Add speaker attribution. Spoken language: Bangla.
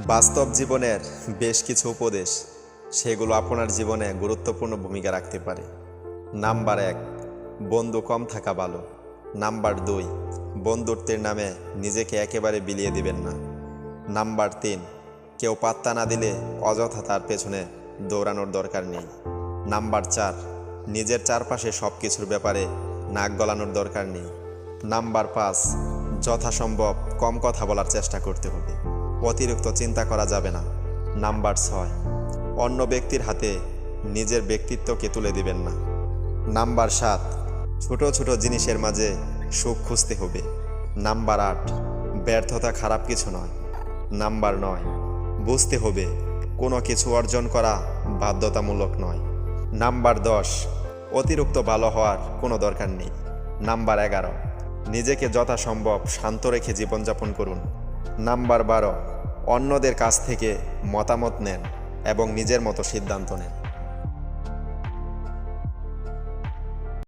Speaker 1: বাস্তব জীবনের বেশ কিছু উপদেশ সেগুলো আপনার জীবনে গুরুত্বপূর্ণ ভূমিকা রাখতে পারে। নাম্বার 1, বন্ধু কম থাকা ভালো। নাম্বার 2, বন্ধুত্বের নামে নিজেকে একেবারে বিলিয়ে দিবেন না। নাম্বার 3, কেউ পাত্তা না দিলে অযথা তার পেছনে দৌড়ানোর দরকার নেই। নাম্বার 4, নিজের চারপাশে সব কিছুর ব্যাপারে নাক গলানোর দরকার নেই। নাম্বার 5, যথাসম্ভব কম কথা বলার চেষ্টা করতে হবে, অতিরিক্ত চিন্তা করা যাবে না। নাম্বার 6, অন্য ব্যক্তির হাতে নিজের ব্যক্তিত্বকে তুলে দিবেন না। নাম্বার 7, ছোট ছোট জিনিসের মাঝে সুখ খুঁজতে হবে। নাম্বার 8, ব্যর্থতা খারাপ কিছু নয়। নাম্বার 9, বুঝতে হবে কোনো কিছু অর্জন করা বাধ্যতামূলক নয়। নাম্বার 10, অতিরিক্ত ভালো হওয়ার কোনো দরকার নেই। নাম্বার 11, নিজেকে যথাসম্ভব শান্ত রেখে জীবনযাপন করুন। নাম্বার 12, অন্যদের কাছ থেকে মতামত নেন এবং নিজের মতো সিদ্ধান্ত নেন।